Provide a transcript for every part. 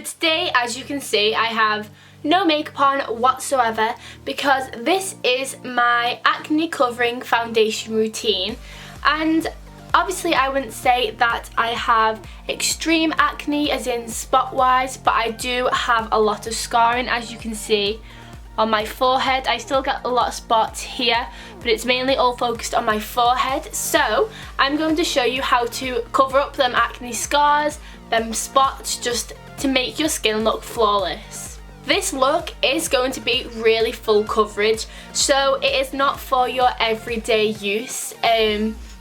today, as you can see, I have no makeup on whatsoever because this is my acne covering foundation routine, and obviously I wouldn't say that I have extreme acne as in spot wise, but I do have a lot of scarring, as you can see on my forehead. I still get a lot of spots here, but it's mainly all focused on my forehead. So I'm going to show you how to cover up them acne scars, them spots, just to make your skin look flawless. This look is going to be really full coverage, so it is not for your everyday use.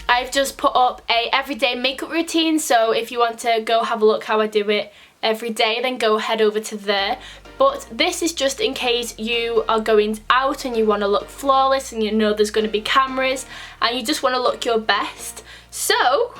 I've just put up a everyday makeup routine, so if you want to go have a look how I do it every day, then go head over to there. But this is just in case you are going out and you want to look flawless and you know there's going to be cameras and you just want to look your best. So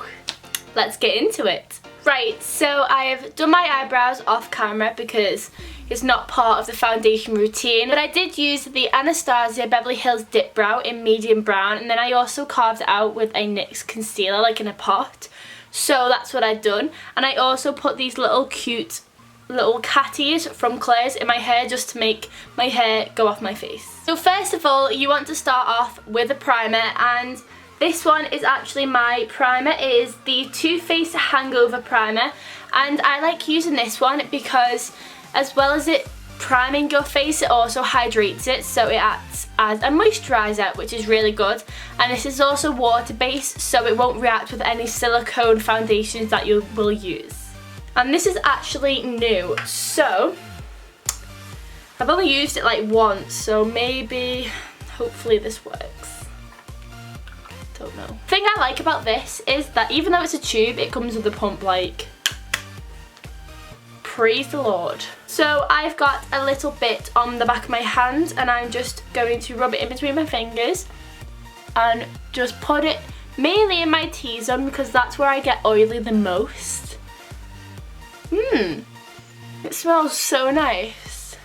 let's get into it. Right, so I have done my eyebrows off camera because it's not part of the foundation routine, but I did use the Anastasia Beverly Hills Dip Brow in medium brown, and then I also carved it out with a NYX concealer, like in a pot. So that's what I've done, and I also put these little cute little catties from Claire's in my hair just to make my hair go off my face. So first of all, you want to start off with a primer, and this one is actually my primer. It is the Too Faced Hangover Primer, and I like using this one because as well as it priming your face, it also hydrates it, so it acts as a moisturiser, which is really good. And this is also water based, so it won't react with any silicone foundations that you will use. And this is actually new, so I've only used it like once, so maybe hopefully this works. Don't know. The thing I like about this is that even though it's a tube, it comes with a pump, like, praise the Lord. So I've got a little bit on the back of my hand, and I'm just going to rub it in between my fingers and just put it mainly in my T-zone because that's where I get oily the most. It smells so nice.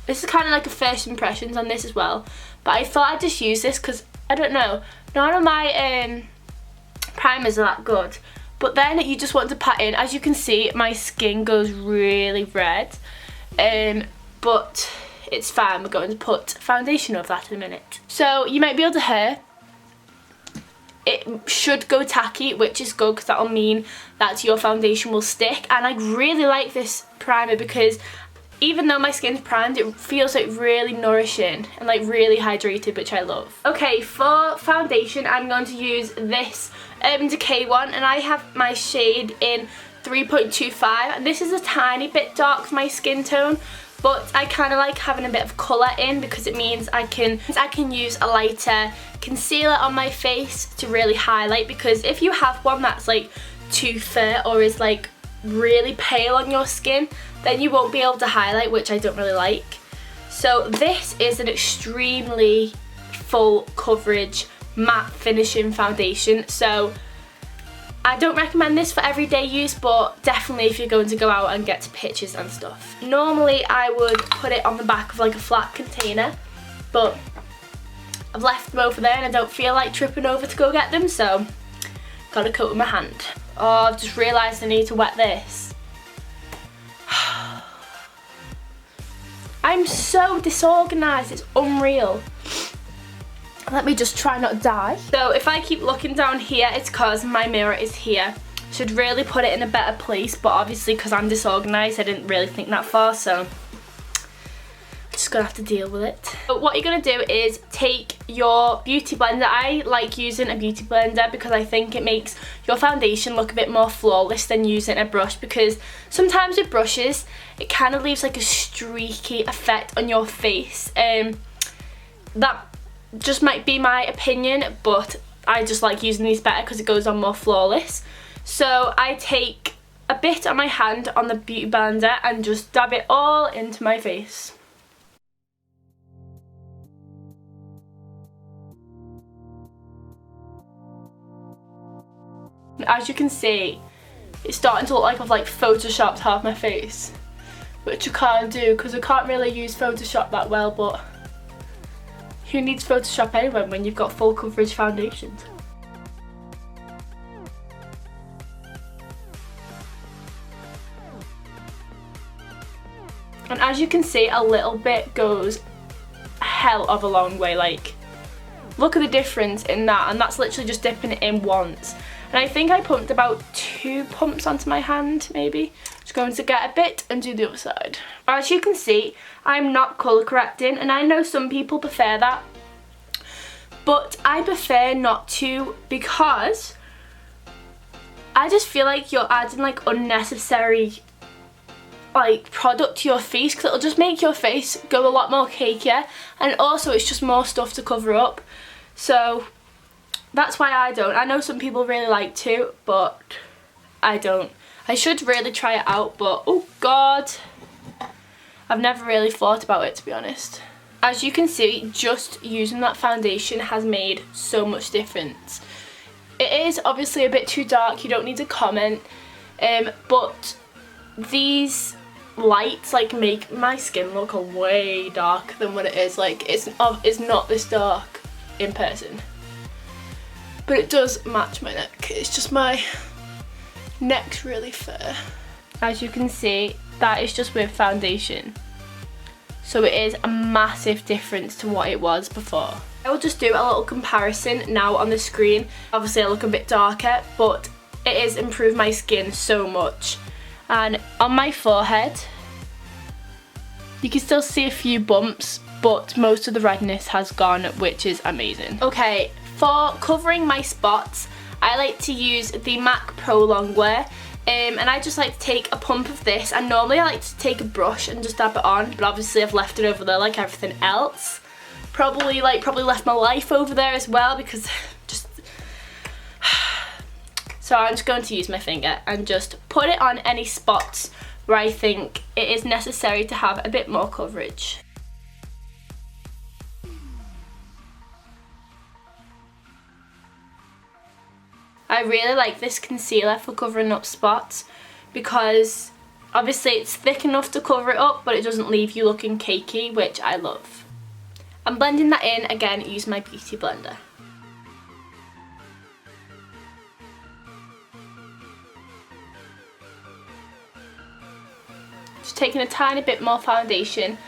This is kind of like a first impressions on this as well, but I thought I'd just use this because, I don't know, none of my primers are that good. But then you just want to pat in. As you can see, my skin goes really red, but it's fine. We're going to put foundation over that in a minute. So you might be able to hear it should go tacky, which is good because that'll mean that your foundation will stick. And I really like this primer because even though my skin's primed, it feels like really nourishing and like really hydrated, which I love. Okay, for foundation, I'm going to use this Urban Decay one, and I have my shade in 3.25, and this is a tiny bit dark for my skin tone, but I kind of like having a bit of colour in because it means I can use a lighter concealer on my face to really highlight, because if you have one that's like too fair or is like really pale on your skin, then you won't be able to highlight, which I don't really like. So this is an extremely full coverage matte finishing foundation, so I don't recommend this for everyday use, but definitely if you're going to go out and get pictures and stuff. Normally I would put it on the back of like a flat container, but I've left them over there and I don't feel like tripping over to go get them, so gotta coat with my hand. Oh, I've just realised I need to wet this. I'm so disorganised, it's unreal. Let me just try not to die. So if I keep looking down here, it's because my mirror is here. Should really put it in a better place, but obviously because I'm disorganised, I didn't really think that far, so I'm just gonna have to deal with it. But what you're gonna do is take your beauty blender. I like using a beauty blender because I think it makes your foundation look a bit more flawless than using a brush, because sometimes with brushes, it kind of leaves like a streaky effect on your face. That just might be my opinion, but I just like using these better because it goes on more flawless. So I take a bit on my hand on the beauty blender and just dab it all into my face. As you can see, it's starting to look like I've like photoshopped half my face, which I can't do because I can't really use Photoshop that well, but who needs Photoshop anyway when you've got full coverage foundations? And as you can see, a little bit goes a hell of a long way. Like, look at the difference in that, and that's literally just dipping it in once. And I think I pumped about 2 pumps onto my hand, maybe. Just going to get a bit and do the other side. As you can see, I'm not colour correcting, and I know some people prefer that, but I prefer not to, because I just feel like you're adding like unnecessary like product to your face, because it'll just make your face go a lot more cakier, and also it's just more stuff to cover up. So that's why I don't. I know some people really like to, but I don't. I should really try it out, but oh god, I've never really thought about it, to be honest. As you can see, just using that foundation has made so much difference. It is obviously a bit too dark, you don't need to comment, but these lights like make my skin look way darker than what it is. Like, it's not this dark in person, but it does match my neck. It's just my neck's really fair. As you can see, that is just with foundation, so it is a massive difference to what it was before. I will just do a little comparison now on the screen. Obviously I look a bit darker, but it has improved my skin so much. And on my forehead, you can still see a few bumps, but most of the redness has gone, which is amazing. Okay, for covering my spots, I like to use the MAC Pro Longwear, and I just like to take a pump of this, and normally I like to take a brush and just dab it on, but obviously I've left it over there like everything else. Probably left my life over there as well, because just... So I'm just going to use my finger and just put it on any spots where I think it is necessary to have a bit more coverage. I really like this concealer for covering up spots, because obviously it's thick enough to cover it up, but it doesn't leave you looking cakey, which I love. I'm blending that in, again, use my beauty blender. Just taking a tiny bit more foundation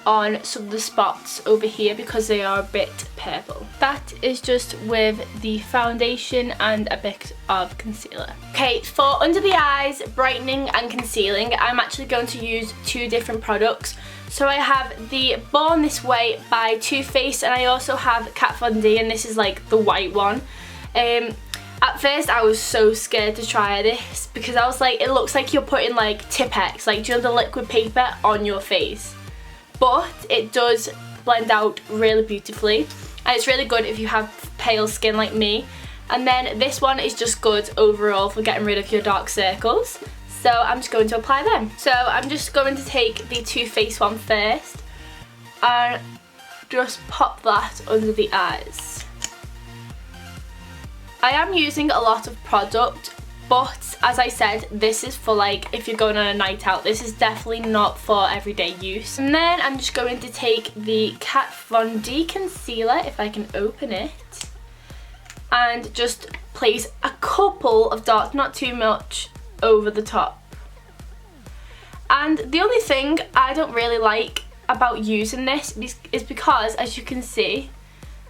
on some of the spots over here because they are a bit purple. That is just with the foundation and a bit of concealer. Okay, for under the eyes, brightening and concealing, I'm actually going to use 2 different products. So I have the Born This Way by Too Faced, and I also have Kat Von D, and this is like the white one. At first I was so scared to try this because I was like, it looks like you're putting like Tipp-Ex, like, do you know, the liquid paper on your face. But it does blend out really beautifully, and it's really good if you have pale skin like me. And then this one is just good overall for getting rid of your dark circles. So I'm just going to apply them. So I'm just going to take the Too Faced one first and just pop that under the eyes. I am using a lot of product, but as I said, this is for like if you're going on a night out. This is definitely not for everyday use. And then I'm just going to take the Kat Von D concealer, if I can open it, and just place a couple of dots, not too much, over the top. And the only thing I don't really like about using this is because, as you can see,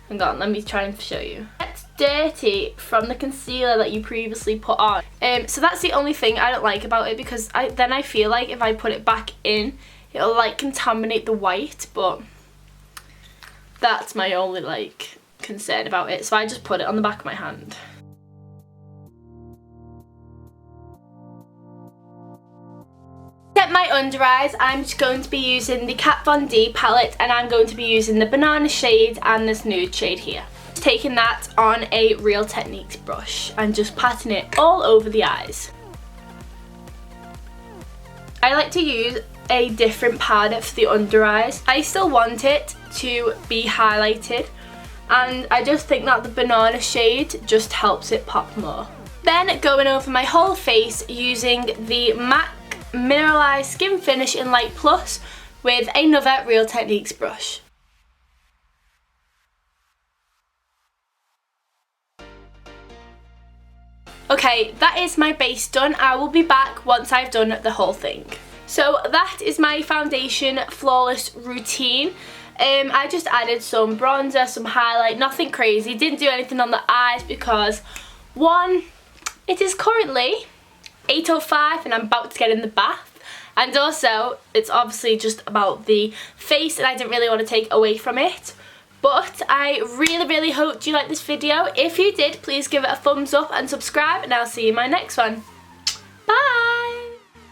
hang on, let me try and show you. It's dirty from the concealer that you previously put on. So that's the only thing I don't like about it, because then I feel like if I put it back in, it'll like contaminate the white, but that's my only like concern about it. So I just put it on the back of my hand. Set my under eyes, I'm just going to be using the Kat Von D palette, and I'm going to be using the banana shade and this nude shade here. Just taking that on a Real Techniques brush and just patting it all over the eyes. I like to use a different powder for the under eyes. I still want it to be highlighted, and I just think that the banana shade just helps it pop more. Then going over my whole face using the MAC Mineralized Skin Finish in Light Plus with another Real Techniques brush. Okay, that is my base done. I will be back once I've done the whole thing. So that is my foundation flawless routine. I just added some bronzer, some highlight, nothing crazy. Didn't do anything on the eyes because, one, it is currently 8:05 and I'm about to get in the bath. And also, it's obviously just about the face and I didn't really want to take away from it. But I really hope you liked this video. If you did, please give it a thumbs up and subscribe, and I'll see you in my next one. Bye!